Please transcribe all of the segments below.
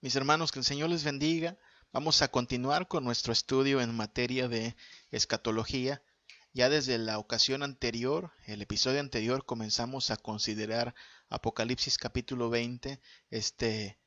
Mis hermanos, que el Señor les bendiga. Vamos a continuar con nuestro estudio en materia de escatología. Ya desde la ocasión anterior, el episodio anterior, comenzamos a considerar Apocalipsis capítulo 20, este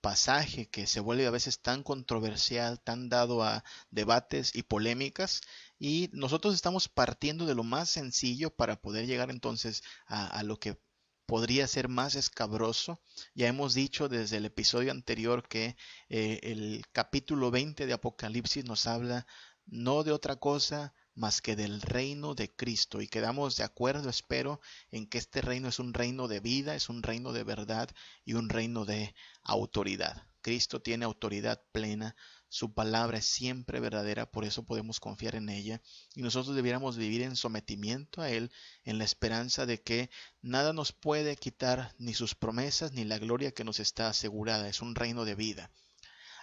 pasaje que se vuelve a veces tan controversial, tan dado a debates y polémicas, y nosotros estamos partiendo de lo más sencillo para poder llegar entonces a lo que podría ser más escabroso. Ya hemos dicho desde el episodio anterior que el capítulo 20 de Apocalipsis nos habla no de otra cosa más que del reino de Cristo, y quedamos de acuerdo, espero, en que este reino es un reino de vida, es un reino de verdad y un reino de autoridad. Cristo tiene autoridad plena, su palabra es siempre verdadera, por eso podemos confiar en ella, y nosotros debiéramos vivir en sometimiento a Él, en la esperanza de que nada nos puede quitar ni sus promesas ni la gloria que nos está asegurada. Es un reino de vida.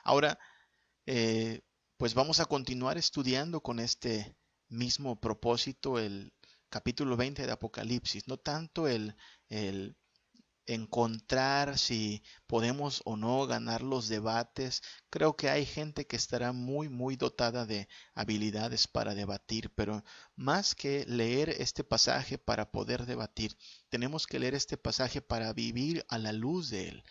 Ahora, eh, pues vamos a continuar estudiando con este mismo propósito el capítulo 20 de Apocalipsis, no tanto el encontrar si podemos o no ganar los debates. Creo que hay gente que estará muy dotada de habilidades para debatir, pero más que leer este pasaje para poder debatir, tenemos que leer este pasaje para vivir a la luz de él.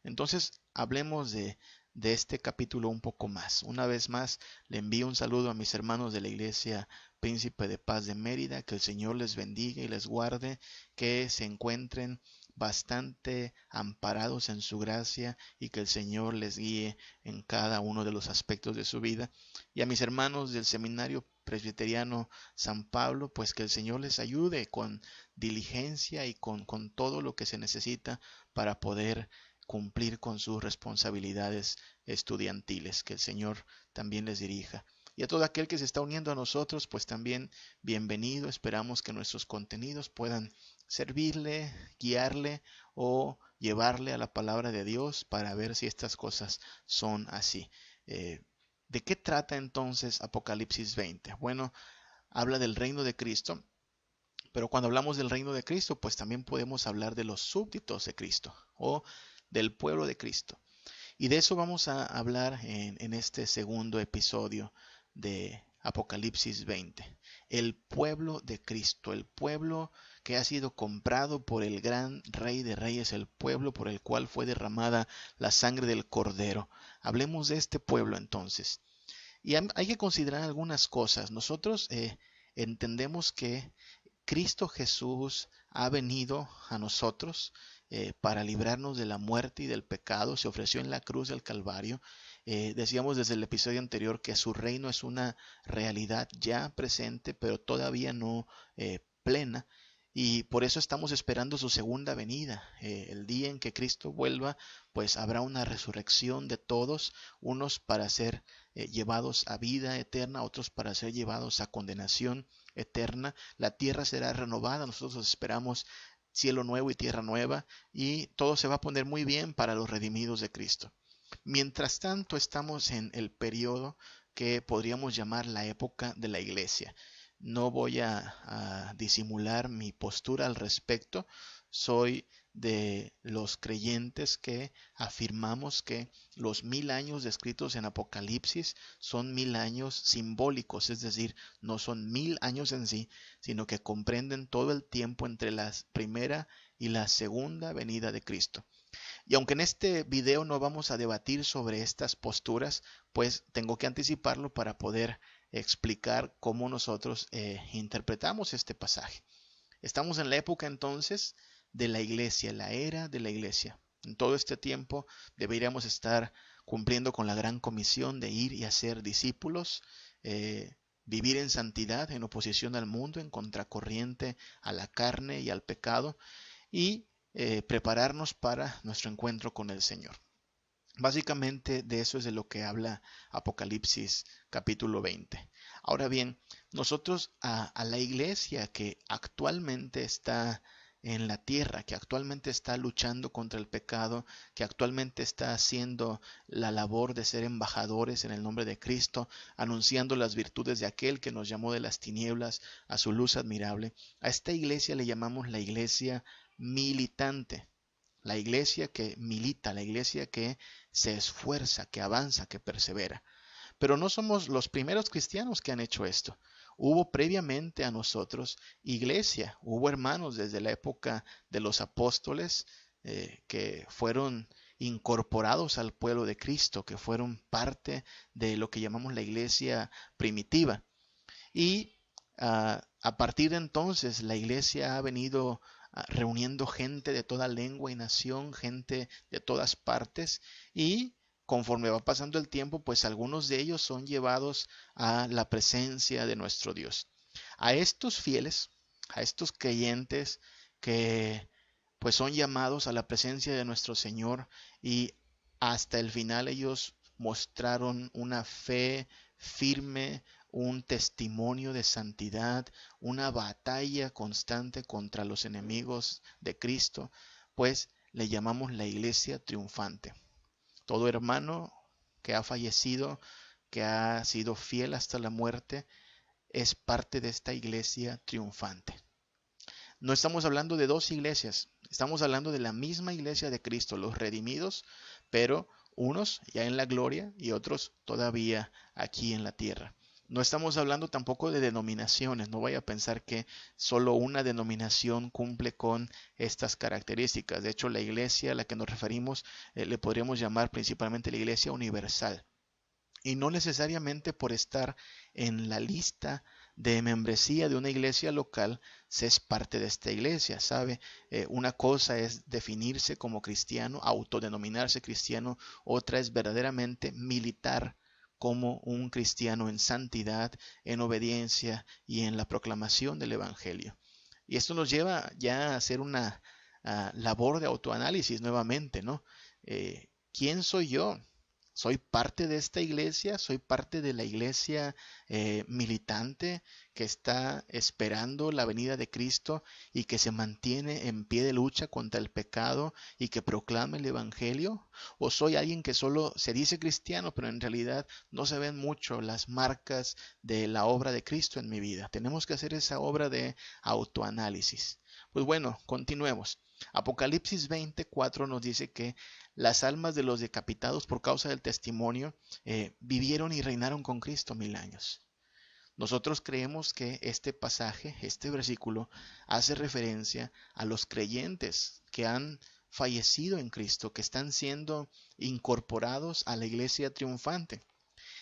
Entonces, hablemos de este capítulo un poco más. Una vez más, le envío un saludo a mis hermanos de la Iglesia Príncipe de Paz de Mérida, que el Señor les bendiga y les guarde, que se encuentren bastante amparados en su gracia y que el Señor les guíe en cada uno de los aspectos de su vida. Y a mis hermanos del Seminario Presbiteriano San Pablo, pues que el Señor les ayude con diligencia y con todo lo que se necesita para poder cumplir con sus responsabilidades estudiantiles, que el Señor también les dirija. Y a todo aquel que se está uniendo a nosotros, pues también bienvenido. Esperamos que nuestros contenidos puedan servirle, guiarle o llevarle a la palabra de Dios para ver si estas cosas son así. Eh, ¿De qué trata entonces Apocalipsis 20? Bueno, habla del reino de Cristo, pero cuando hablamos del reino de Cristo, pues también podemos hablar de los súbditos de Cristo o del pueblo de Cristo. Y de eso vamos a hablar en este segundo episodio de Apocalipsis 20. El pueblo de Cristo, el pueblo que ha sido comprado por el gran Rey de Reyes, el pueblo por el cual fue derramada la sangre del Cordero. Hablemos de este pueblo entonces. Y hay que considerar algunas cosas. Nosotros entendemos que Cristo Jesús ha venido a nosotros para librarnos de la muerte y del pecado. Se ofreció en la cruz del Calvario. Decíamos desde el episodio anterior que su reino es una realidad ya presente, pero todavía no plena. Y por eso estamos esperando su segunda venida. El día en que Cristo vuelva, pues habrá una resurrección de todos, unos para ser llevados a vida eterna, otros para ser llevados a condenación eterna. La tierra será renovada, nosotros esperamos cielo nuevo y tierra nueva, y todo se va a poner muy bien para los redimidos de Cristo. Mientras tanto, estamos en el periodo que podríamos llamar la época de la iglesia. No voy a disimular mi postura al respecto. Soy de los creyentes que afirmamos que los 1000 años descritos en Apocalipsis son 1000 años simbólicos, es decir, no son 1000 años en sí, sino que comprenden todo el tiempo entre la primera y la segunda venida de Cristo. Y aunque en este video no vamos a debatir sobre estas posturas, pues tengo que anticiparlo para poder explicar cómo nosotros interpretamos este pasaje. Estamos en la época entonces de la iglesia, la era de la iglesia. En todo este tiempo deberíamos estar cumpliendo con la gran comisión de ir y hacer discípulos, vivir en santidad, en oposición al mundo, en contracorriente a la carne y al pecado, y prepararnos para nuestro encuentro con el Señor. Básicamente de eso es de lo que habla Apocalipsis capítulo 20. Ahora bien, nosotros a la iglesia que actualmente está en la tierra, que actualmente está luchando contra el pecado, que actualmente está haciendo la labor de ser embajadores en el nombre de Cristo, anunciando las virtudes de aquel que nos llamó de las tinieblas a su luz admirable, a esta iglesia le llamamos la iglesia militante. la iglesia que milita, la iglesia que se esfuerza, que avanza, que persevera. Pero no somos los primeros cristianos que han hecho esto. Hubo previamente a nosotros iglesia, hubo hermanos desde la época de los apóstoles que fueron incorporados al pueblo de Cristo, que fueron parte de lo que llamamos la iglesia primitiva. Y a partir de entonces la iglesia ha venido reuniendo gente de toda lengua y nación, gente de todas partes, y conforme va pasando el tiempo, pues algunos de ellos son llevados a la presencia de nuestro Dios. A estos fieles, a estos creyentes que pues son llamados a la presencia de nuestro Señor, y hasta el final ellos mostraron una fe firme, un testimonio de santidad, una batalla constante contra los enemigos de Cristo, pues le llamamos la iglesia triunfante. Todo hermano que ha fallecido, que ha sido fiel hasta la muerte, es parte de esta iglesia triunfante. No estamos hablando de dos iglesias, estamos hablando de la misma iglesia de Cristo, los redimidos, pero unos ya en la gloria y otros todavía aquí en la tierra. No estamos hablando tampoco de denominaciones, no vaya a pensar que solo una denominación cumple con estas características. De hecho, la iglesia a la que nos referimos le podríamos llamar principalmente la iglesia universal. Y no necesariamente por estar en la lista de membresía de una iglesia local se es parte de esta iglesia, ¿sabe? Una cosa es definirse como cristiano, autodenominarse cristiano, otra es verdaderamente militar como un cristiano en santidad, en obediencia y en la proclamación del Evangelio. Y esto nos lleva ya a hacer una labor de autoanálisis nuevamente, ¿no? ¿Quién soy yo? ¿Soy parte de esta iglesia? ¿Soy parte de la iglesia militante que está esperando la venida de Cristo y que se mantiene en pie de lucha contra el pecado y que proclama el Evangelio? ¿O soy alguien que solo se dice cristiano, pero en realidad no se ven mucho las marcas de la obra de Cristo en mi vida? Tenemos que hacer esa obra de autoanálisis. Pues bueno, continuemos. Apocalipsis 24 nos dice que las almas de los decapitados por causa del testimonio vivieron y reinaron con Cristo 1000 años. Nosotros creemos que este pasaje, este versículo, hace referencia a los creyentes que han fallecido en Cristo, que están siendo incorporados a la iglesia triunfante.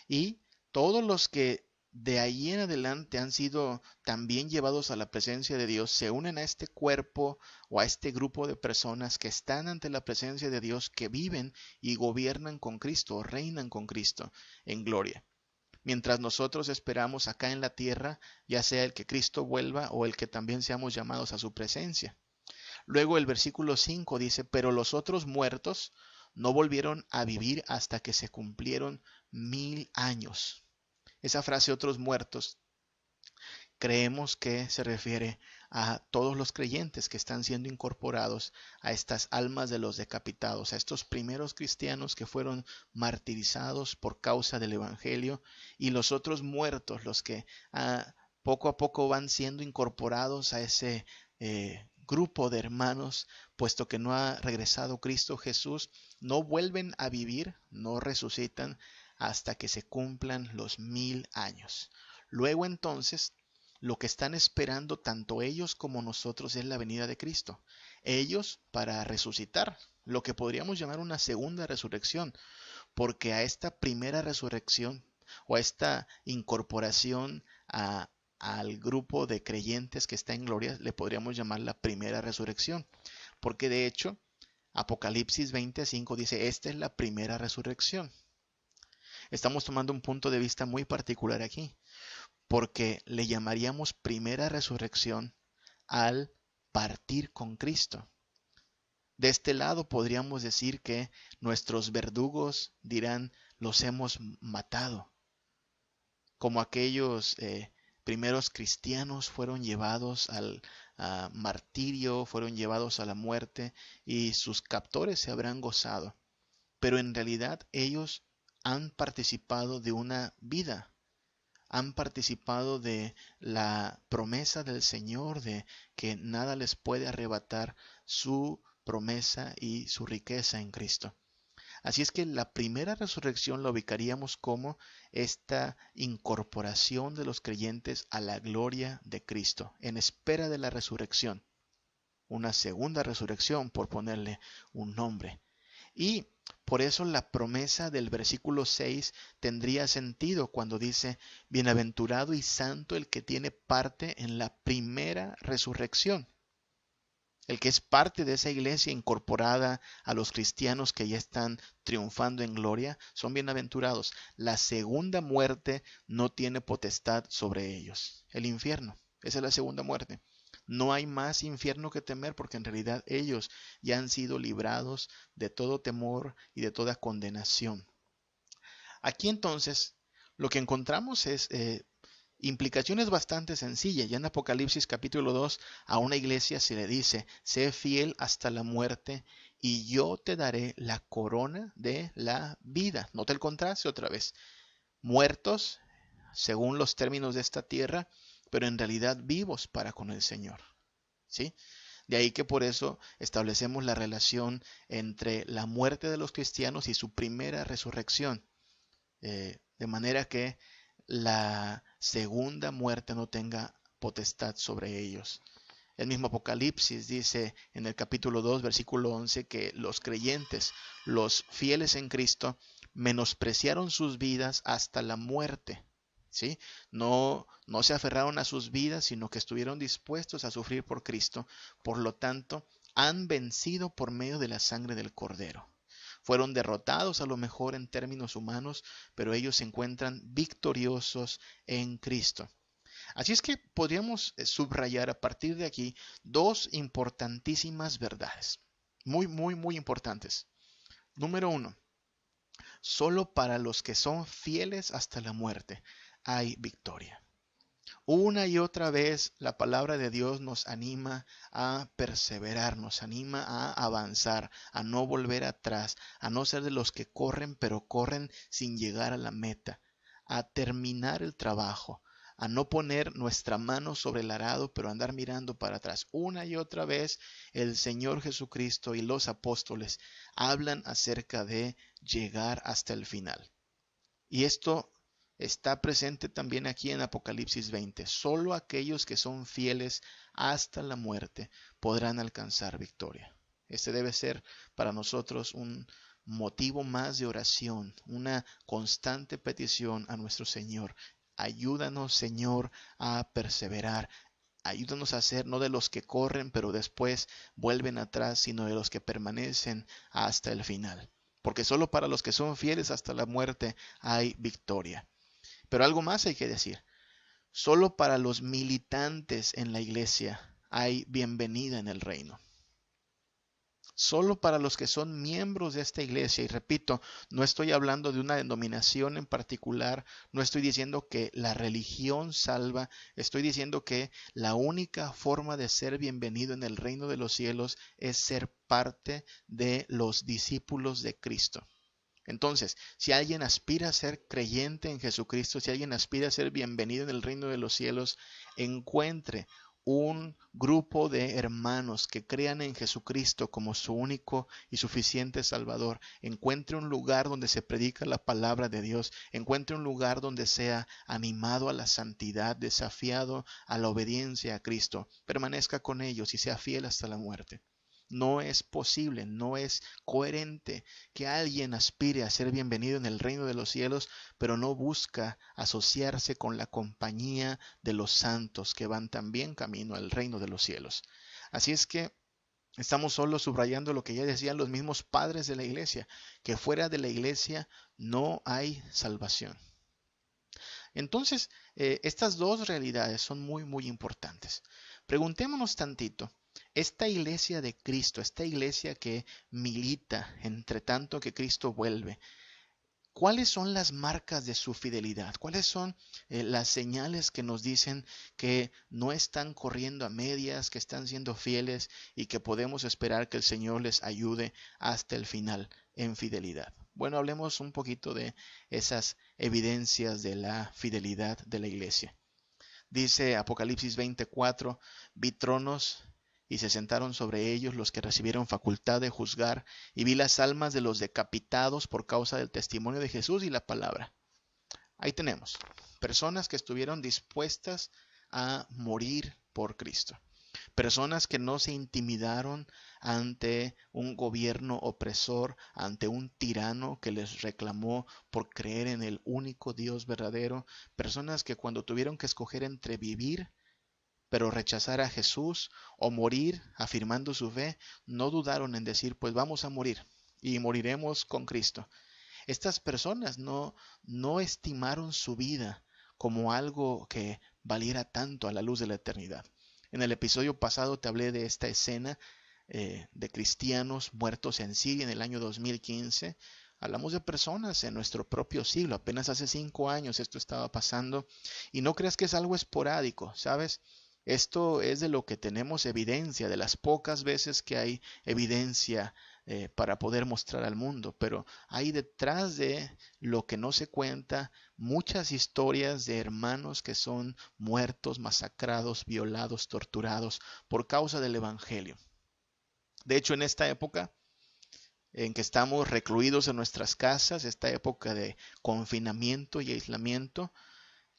Y todos los que de ahí en adelante han sido también llevados a la presencia de Dios, se unen a este cuerpo o a este grupo de personas que están ante la presencia de Dios, que viven y gobiernan con Cristo, o reinan con Cristo en gloria. Mientras nosotros esperamos acá en la tierra, ya sea el que Cristo vuelva o el que también seamos llamados a su presencia. Luego el versículo 5 dice, pero los otros muertos no volvieron a vivir hasta que se cumplieron 1000 años. Esa frase otros muertos creemos que se refiere a todos los creyentes que están siendo incorporados a estas almas de los decapitados, a estos primeros cristianos que fueron martirizados por causa del Evangelio, y los otros muertos, los que poco a poco van siendo incorporados a ese grupo de hermanos, puesto que no ha regresado Cristo Jesús, no vuelven a vivir, no resucitan hasta que se cumplan los 1000 años. Luego entonces, lo que están esperando tanto ellos como nosotros es la venida de Cristo. Ellos para resucitar, lo que podríamos llamar una segunda resurrección, porque a esta primera resurrección o a esta incorporación al grupo de creyentes que está en gloria le podríamos llamar la primera resurrección, porque de hecho Apocalipsis 25 dice, esta es la primera resurrección. Estamos tomando un punto de vista muy particular aquí, porque le llamaríamos primera resurrección al partir con Cristo. De este lado podríamos decir que nuestros verdugos dirán, los hemos matado, como aquellos primeros cristianos fueron llevados al martirio, fueron llevados a la muerte y sus captores se habrán gozado. Pero en realidad ellos han participado de una vida, han participado de la promesa del Señor de que nada les puede arrebatar su promesa y su riqueza en Cristo. Así es que la primera resurrección la ubicaríamos como esta incorporación de los creyentes a la gloria de Cristo, en espera de la resurrección. Una segunda resurrección, por ponerle un nombre. Y por eso la promesa del versículo 6 tendría sentido cuando dice, bienaventurado y santo el que tiene parte en la primera resurrección. El que es parte de esa iglesia incorporada a los cristianos que ya están triunfando en gloria, son bienaventurados. La segunda muerte no tiene potestad sobre ellos. El infierno, esa es la segunda muerte. No hay más infierno que temer porque en realidad ellos ya han sido librados de todo temor y de toda condenación. Aquí entonces lo que encontramos es implicaciones bastante sencillas. Ya en Apocalipsis capítulo 2 a una iglesia se le dice, sé fiel hasta la muerte y yo te daré la corona de la vida. Nota el contraste otra vez. Muertos según los términos de esta tierra, pero en realidad vivos para con el Señor. ¿Sí? De ahí que por eso establecemos la relación entre la muerte de los cristianos y su primera resurrección. De manera que la segunda muerte no tenga potestad sobre ellos. El mismo Apocalipsis dice en el capítulo 2, versículo 11, que los creyentes, los fieles en Cristo, menospreciaron sus vidas hasta la muerte. ¿Sí? No se aferraron a sus vidas, sino que estuvieron dispuestos a sufrir por Cristo. Por lo tanto, han vencido por medio de la sangre del Cordero. Fueron derrotados a lo mejor en términos humanos, pero ellos se encuentran victoriosos en Cristo. Así es que podríamos subrayar a partir de aquí dos importantísimas verdades. Muy importantes. Número uno, solo para los que son fieles hasta la muerte hay victoria. Una y otra vez la palabra de Dios nos anima a perseverar, nos anima a avanzar, a no volver atrás, a no ser de los que corren, pero corren sin llegar a la meta, a terminar el trabajo, a no poner nuestra mano sobre el arado, pero andar mirando para atrás. Una y otra vez el Señor Jesucristo y los apóstoles hablan acerca de llegar hasta el final. Y esto está presente también aquí en Apocalipsis 20. Solo aquellos que son fieles hasta la muerte podrán alcanzar victoria. Este debe ser para nosotros un motivo más de oración, una constante petición a nuestro Señor. Ayúdanos, Señor, a perseverar. Ayúdanos a ser no de los que corren, pero después vuelven atrás, sino de los que permanecen hasta el final. Porque solo para los que son fieles hasta la muerte hay victoria. Pero algo más hay que decir. Solo para los militantes en la iglesia hay bienvenida en el reino. Solo para los que son miembros de esta iglesia, y repito, no estoy hablando de una denominación en particular, no estoy diciendo que la religión salva, estoy diciendo que la única forma de ser bienvenido en el reino de los cielos es ser parte de los discípulos de Cristo. Entonces, si alguien aspira a ser creyente en Jesucristo, si alguien aspira a ser bienvenido en el reino de los cielos, encuentre un grupo de hermanos que crean en Jesucristo como su único y suficiente Salvador. Encuentre un lugar donde se predica la palabra de Dios. Encuentre un lugar donde sea animado a la santidad, desafiado a la obediencia a Cristo. Permanezca con ellos y sea fiel hasta la muerte. No es posible, no es coherente que alguien aspire a ser bienvenido en el reino de los cielos, pero no busca asociarse con la compañía de los santos que van también camino al reino de los cielos. Así es que estamos solo subrayando lo que ya decían los mismos padres de la iglesia, que fuera de la iglesia no hay salvación. Entonces, estas dos realidades son muy importantes. Preguntémonos tantito. Esta iglesia de Cristo, esta iglesia que milita entre tanto que Cristo vuelve, ¿cuáles son las marcas de su fidelidad? ¿Cuáles son las señales que nos dicen que no están corriendo a medias, que están siendo fieles y que podemos esperar que el Señor les ayude hasta el final en fidelidad? Bueno, hablemos un poquito de esas evidencias de la fidelidad de la iglesia. Dice Apocalipsis 24, vi tronos y se sentaron sobre ellos los que recibieron facultad de juzgar, y vi las almas de los decapitados por causa del testimonio de Jesús y la palabra. Ahí tenemos personas que estuvieron dispuestas a morir por Cristo. Personas que no se intimidaron ante un gobierno opresor, ante un tirano que les reclamó por creer en el único Dios verdadero. Personas que cuando tuvieron que escoger entre vivir pero rechazar a Jesús o morir afirmando su fe, no dudaron en decir, pues vamos a morir y moriremos con Cristo. Estas personas no estimaron su vida como algo que valiera tanto a la luz de la eternidad. En el episodio pasado te hablé de esta escena de cristianos muertos en Siria en el año 2015. Hablamos de personas en nuestro propio siglo. Apenas hace 5 años esto estaba pasando. Y no creas que es algo esporádico, ¿sabes? Esto es de lo que tenemos evidencia, de las pocas veces que hay evidencia para poder mostrar al mundo, pero hay detrás de lo que no se cuenta muchas historias de hermanos que son muertos, masacrados, violados, torturados por causa del Evangelio. De hecho, en esta época en que estamos recluidos en nuestras casas, esta época de confinamiento y aislamiento,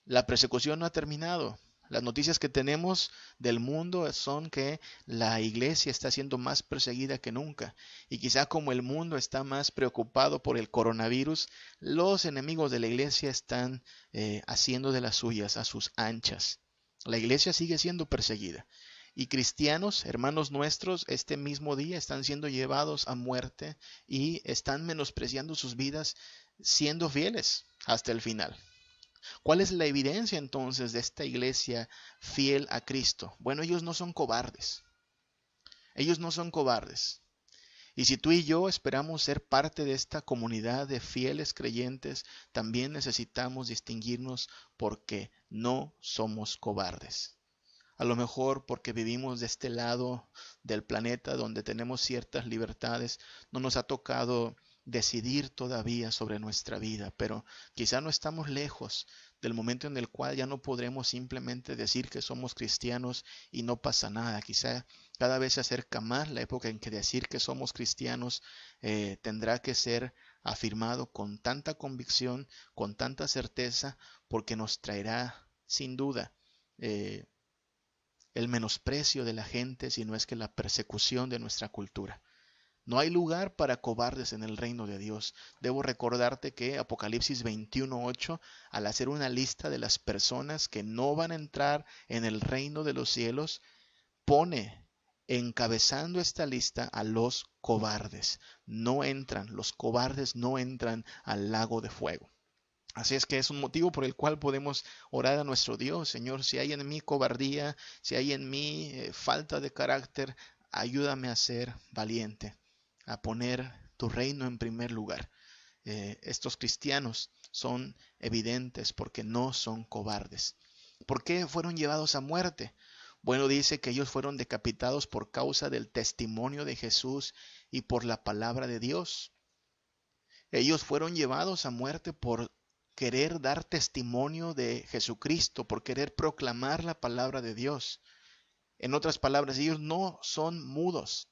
la persecución no ha terminado. Las noticias que tenemos del mundo son que la iglesia está siendo más perseguida que nunca. Y quizá como el mundo está más preocupado por el coronavirus, los enemigos de la iglesia están haciendo de las suyas a sus anchas. La iglesia sigue siendo perseguida. Y cristianos, hermanos nuestros, este mismo día están siendo llevados a muerte y están menospreciando sus vidas siendo fieles hasta el final. ¿Cuál es la evidencia entonces de esta iglesia fiel a Cristo? Bueno, ellos no son cobardes. Ellos no son cobardes. Y si tú y yo esperamos ser parte de esta comunidad de fieles creyentes, también necesitamos distinguirnos porque no somos cobardes. A lo mejor porque vivimos de este lado del planeta donde tenemos ciertas libertades, no nos ha tocado decidir todavía sobre nuestra vida, pero quizá no estamos lejos del momento en el cual ya no podremos simplemente decir que somos cristianos y no pasa nada. Quizá cada vez se acerca más la época en que decir que somos cristianos tendrá que ser afirmado con tanta convicción, con tanta certeza, porque nos traerá sin duda el menosprecio de la gente, sino es que la persecución de nuestra cultura. No hay lugar para cobardes en el reino de Dios. Debo recordarte que Apocalipsis 21:8, al hacer una lista de las personas que no van a entrar en el reino de los cielos, pone encabezando esta lista a los cobardes. No entran, los cobardes no entran al lago de fuego. Así es que es un motivo por el cual podemos orar a nuestro Dios. Señor, si hay en mí cobardía, si hay en mí falta de carácter, ayúdame a ser valiente, a poner tu reino en primer lugar. Estos cristianos son evidentes porque no son cobardes. ¿Por qué fueron llevados a muerte? Bueno, dice que ellos fueron decapitados por causa del testimonio de Jesús y por la palabra de Dios. Ellos fueron llevados a muerte por querer dar testimonio de Jesucristo, por querer proclamar la palabra de Dios. En otras palabras, ellos no son mudos.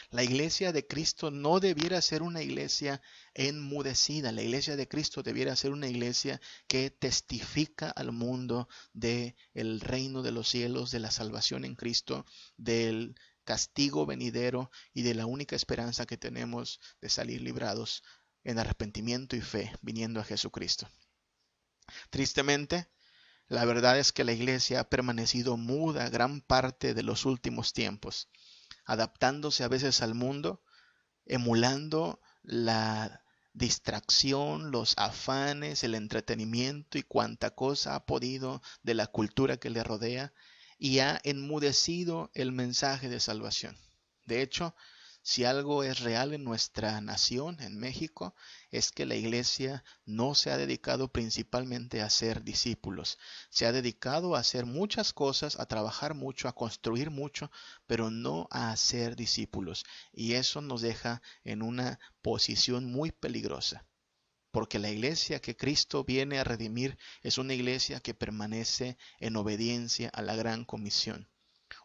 La iglesia de Cristo no debiera ser una iglesia enmudecida. La iglesia de Cristo debiera ser una iglesia que testifica al mundo del reino de los cielos, de la salvación en Cristo, del castigo venidero y de la única esperanza que tenemos de salir librados en arrepentimiento y fe, viniendo a Jesucristo. Tristemente, la verdad es que la iglesia ha permanecido muda gran parte de los últimos tiempos, adaptándose a veces al mundo, emulando la distracción, los afanes, el entretenimiento y cuanta cosa ha podido de la cultura que le rodea, y ha enmudecido el mensaje de salvación. De hecho, si algo es real en nuestra nación, en México, es que la iglesia no se ha dedicado principalmente a ser discípulos. Se ha dedicado a hacer muchas cosas, a trabajar mucho, a construir mucho, pero no a ser discípulos. Y eso nos deja en una posición muy peligrosa. Porque la iglesia que Cristo viene a redimir es una iglesia que permanece en obediencia a la gran comisión.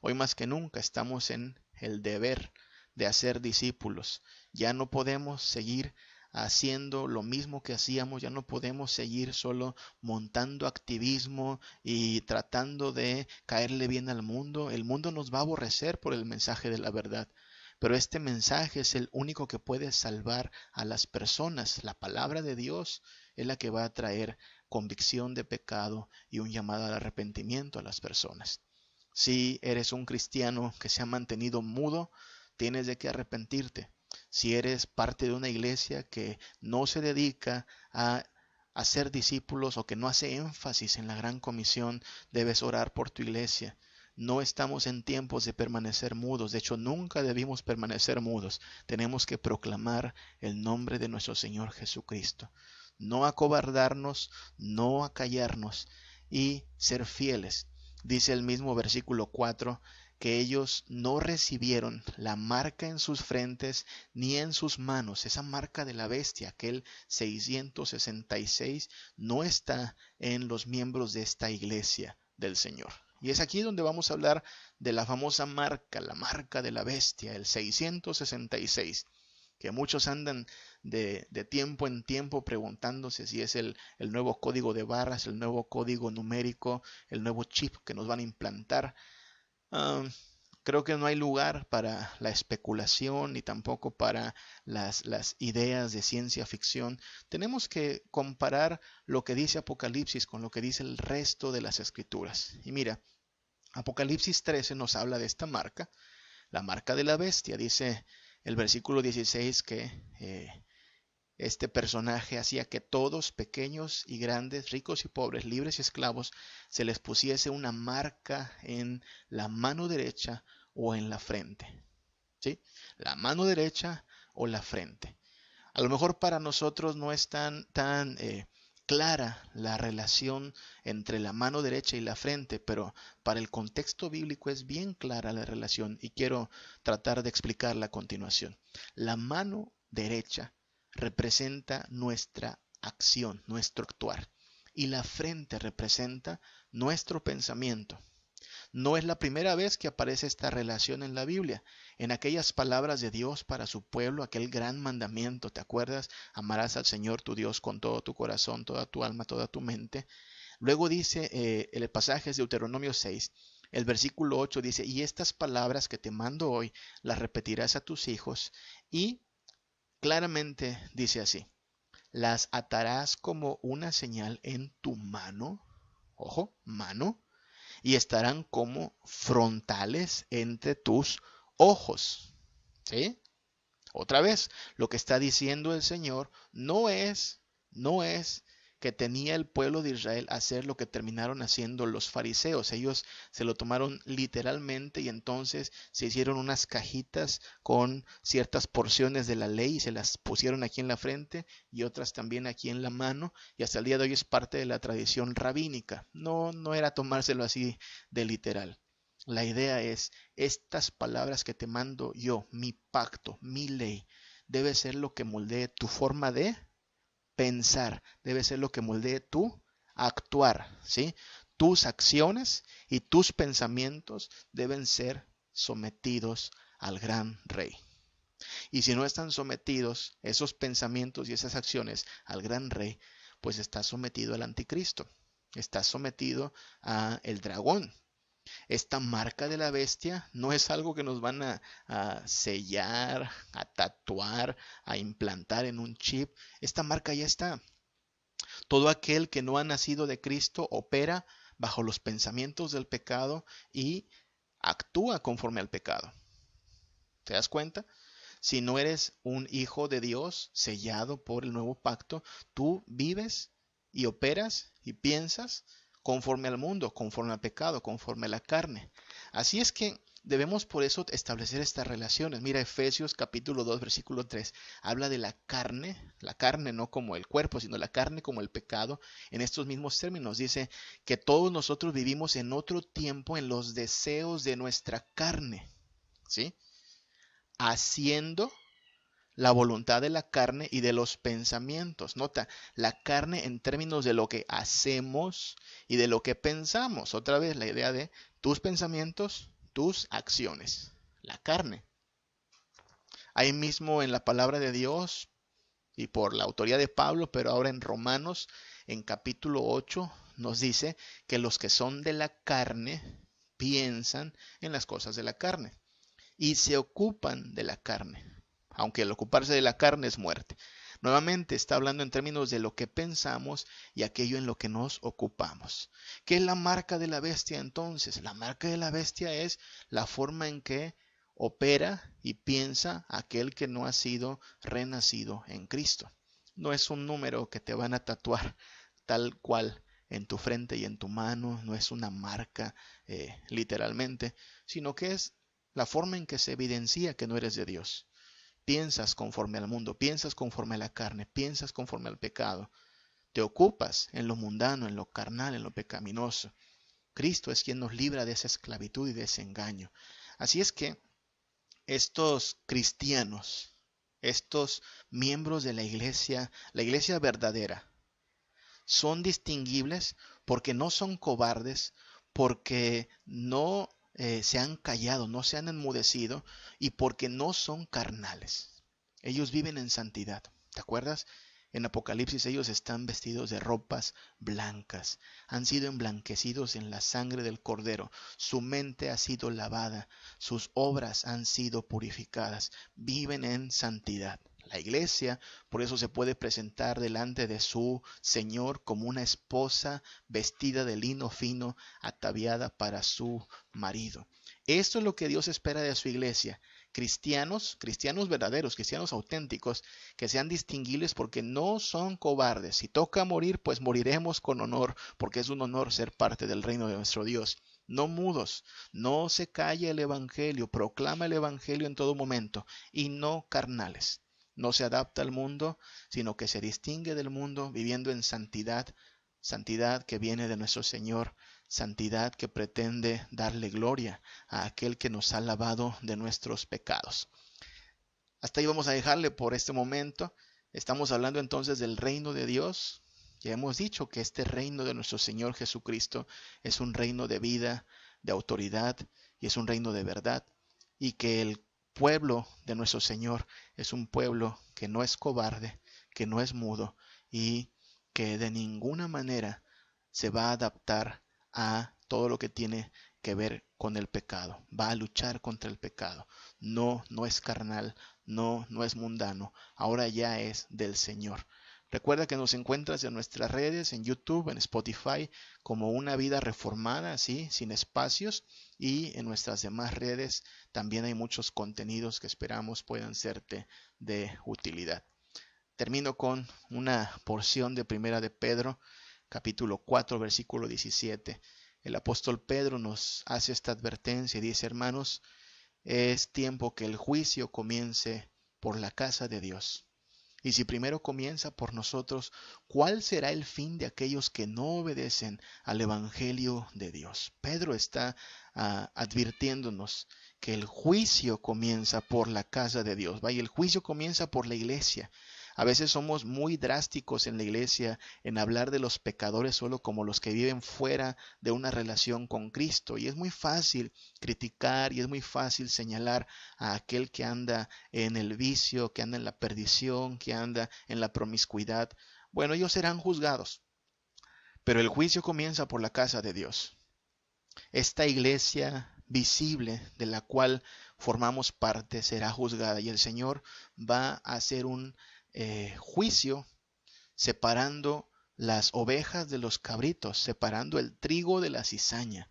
Hoy más que nunca estamos en el deber de hacer discípulos. Ya no podemos seguir haciendo lo mismo que hacíamos, ya no podemos seguir solo montando activismo y tratando de caerle bien al mundo. El mundo nos va a aborrecer por el mensaje de la verdad. Pero este mensaje es el único que puede salvar a las personas. La palabra de Dios es la que va a traer convicción de pecado y un llamado al arrepentimiento a las personas. Si eres un cristiano que se ha mantenido mudo, tienes de qué arrepentirte. Si eres parte de una iglesia que no se dedica a hacer discípulos o que no hace énfasis en la gran comisión, debes orar por tu iglesia. No estamos en tiempos de permanecer mudos. De hecho, nunca debimos permanecer mudos. Tenemos que proclamar el nombre de nuestro Señor Jesucristo. No acobardarnos, no acallarnos y ser fieles. Dice el mismo versículo 4 que ellos no recibieron la marca en sus frentes ni en sus manos. Esa marca de la bestia, aquel 666, no está en los miembros de esta iglesia del Señor. Y es aquí donde vamos a hablar de la famosa marca, la marca de la bestia, el 666, que muchos andan de tiempo en tiempo preguntándose si es el nuevo código de barras, el nuevo código numérico, el nuevo chip que nos van a implantar. Creo que no hay lugar para la especulación ni tampoco para las ideas de ciencia ficción. Tenemos que comparar lo que dice Apocalipsis con lo que dice el resto de las escrituras. Y mira, Apocalipsis 13 nos habla de esta marca, la marca de la bestia. Dice el versículo 16 que este personaje hacía que todos, pequeños y grandes, ricos y pobres, libres y esclavos, se les pusiese una marca en la mano derecha o en la frente. ¿Sí? La mano derecha o la frente. A lo mejor para nosotros no es tan clara la relación entre la mano derecha y la frente, pero para el contexto bíblico es bien clara la relación y quiero tratar de explicarla a continuación. La mano derecha representa nuestra acción, nuestro actuar, y la frente representa nuestro pensamiento. No es la primera vez que aparece esta relación en la Biblia. En aquellas palabras de Dios para su pueblo, aquel gran mandamiento, ¿te acuerdas? Amarás al Señor tu Dios con todo tu corazón, toda tu alma, toda tu mente. Luego dice el pasaje de Deuteronomio 6, el versículo 8 dice, y estas palabras que te mando hoy las repetirás a tus hijos, y claramente dice así, las atarás como una señal en tu mano, ojo, mano, y estarán como frontales entre tus ojos. ¿Sí? Otra vez, lo que está diciendo el Señor no es que tenía el pueblo de Israel hacer lo que terminaron haciendo los fariseos. Ellos se lo tomaron literalmente y entonces se hicieron unas cajitas con ciertas porciones de la ley y se las pusieron aquí en la frente y otras también aquí en la mano, y hasta el día de hoy es parte de la tradición rabínica. No era tomárselo así de literal. La idea es, estas palabras que te mando yo, mi pacto, mi ley, debe ser lo que moldee tu forma de pensar, debe ser lo que moldee tu actuar, ¿sí? Tus acciones y tus pensamientos deben ser sometidos al gran rey. Y si no están sometidos esos pensamientos y esas acciones al gran rey, pues está sometido al anticristo, está sometido a el dragón. Esta marca de la bestia no es algo que nos van a sellar, a tatuar, a implantar en un chip. Esta marca ya está. Todo aquel que no ha nacido de Cristo opera bajo los pensamientos del pecado y actúa conforme al pecado. ¿Te das cuenta? Si no eres un hijo de Dios sellado por el nuevo pacto, tú vives y operas y piensas conforme al mundo, conforme al pecado, conforme a la carne. Así es que debemos por eso establecer estas relaciones. Mira, Efesios capítulo 2, versículo 3, habla de la carne no como el cuerpo, sino la carne como el pecado. En estos mismos términos dice que todos nosotros vivimos en otro tiempo en los deseos de nuestra carne, ¿sí? Haciendo la voluntad de la carne y de los pensamientos. Nota, la carne en términos de lo que hacemos y de lo que pensamos. Otra vez la idea de tus pensamientos, tus acciones, la carne. Ahí mismo en la palabra de Dios y por la autoría de Pablo, pero ahora en Romanos, en capítulo 8, nos dice que los que son de la carne piensan en las cosas de la carne y se ocupan de la carne, aunque el ocuparse de la carne es muerte. Nuevamente está hablando en términos de lo que pensamos y aquello en lo que nos ocupamos. ¿Qué es la marca de la bestia entonces? La marca de la bestia es la forma en que opera y piensa aquel que no ha sido renacido en Cristo. No es un número que te van a tatuar tal cual en tu frente y en tu mano, no es una marca literalmente, sino que es la forma en que se evidencia que no eres de Dios. Piensas conforme al mundo, piensas conforme a la carne, piensas conforme al pecado. Te ocupas en lo mundano, en lo carnal, en lo pecaminoso. Cristo es quien nos libra de esa esclavitud y de ese engaño. Así es que estos cristianos, estos miembros de la iglesia verdadera, son distinguibles porque no son cobardes, porque no se han callado, no se han enmudecido y porque no son carnales. Ellos viven en santidad. ¿Te acuerdas? En Apocalipsis ellos están vestidos de ropas blancas, han sido emblanquecidos en la sangre del Cordero, su mente ha sido lavada, sus obras han sido purificadas, viven en santidad. La iglesia, por eso se puede presentar delante de su Señor como una esposa vestida de lino fino, ataviada para su marido. Esto es lo que Dios espera de su iglesia. Cristianos verdaderos, cristianos auténticos, que sean distinguibles porque no son cobardes. Si toca morir, pues moriremos con honor, porque es un honor ser parte del reino de nuestro Dios. No mudos, no se calla el evangelio, proclama el evangelio en todo momento, y no carnales. No se adapta al mundo, sino que se distingue del mundo viviendo en santidad, santidad que viene de nuestro Señor, santidad que pretende darle gloria a aquel que nos ha lavado de nuestros pecados. Hasta ahí vamos a dejarle por este momento. Estamos hablando entonces del reino de Dios. Ya hemos dicho que este reino de nuestro Señor Jesucristo es un reino de vida, de autoridad y es un reino de verdad. Y que el pueblo de nuestro Señor es un pueblo que no es cobarde, que no es mudo y que de ninguna manera se va a adaptar a todo lo que tiene que ver con el pecado. Va a luchar contra el pecado. No, no es carnal, no, no es mundano. Ahora ya es del Señor. Recuerda que nos encuentras en nuestras redes, en YouTube, en Spotify, como Una Vida Reformada, ¿sí? Sin espacios. Y en nuestras demás redes también hay muchos contenidos que esperamos puedan serte de utilidad. Termino con una porción de Primera de Pedro, capítulo 4, versículo 17. El apóstol Pedro nos hace esta advertencia y dice: hermanos, es tiempo que el juicio comience por la casa de Dios. Y si primero comienza por nosotros, ¿cuál será el fin de aquellos que no obedecen al Evangelio de Dios? Pedro está advirtiéndonos que el juicio comienza por la casa de Dios. Vaya, el juicio comienza por la iglesia. A veces somos muy drásticos en la iglesia en hablar de los pecadores solo como los que viven fuera de una relación con Cristo. Y es muy fácil criticar y es muy fácil señalar a aquel que anda en el vicio, que anda en la perdición, que anda en la promiscuidad. Bueno, ellos serán juzgados, pero el juicio comienza por la casa de Dios. Esta iglesia visible de la cual formamos parte será juzgada y el Señor va a hacer un juicio separando las ovejas de los cabritos, separando el trigo de la cizaña.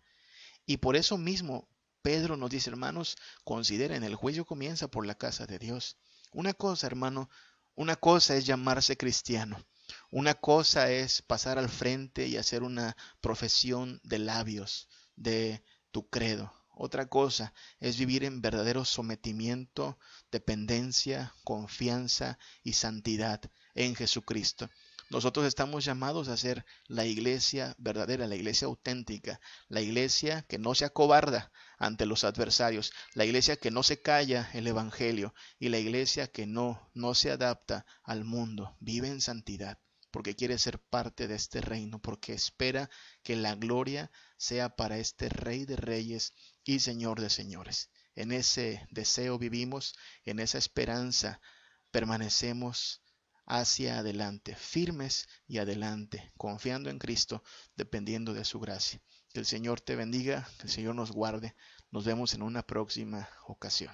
Y por eso mismo Pedro nos dice: hermanos, consideren, el juicio comienza por la casa de Dios. Una cosa, hermano, una cosa es llamarse cristiano. Una cosa es pasar al frente y hacer una profesión de labios de tu credo. Otra cosa es vivir en verdadero sometimiento, dependencia, confianza y santidad en Jesucristo. Nosotros estamos llamados a ser la iglesia verdadera, la iglesia auténtica, la iglesia que no se acobarda ante los adversarios, la iglesia que no se calla el evangelio y la iglesia que no se adapta al mundo, vive en santidad porque quiere ser parte de este reino, porque espera que la gloria sea para este Rey de Reyes y Señor de señores. En ese deseo vivimos, en esa esperanza permanecemos hacia adelante, firmes y adelante, confiando en Cristo, dependiendo de su gracia. Que el Señor te bendiga, que el Señor nos guarde. Nos vemos en una próxima ocasión.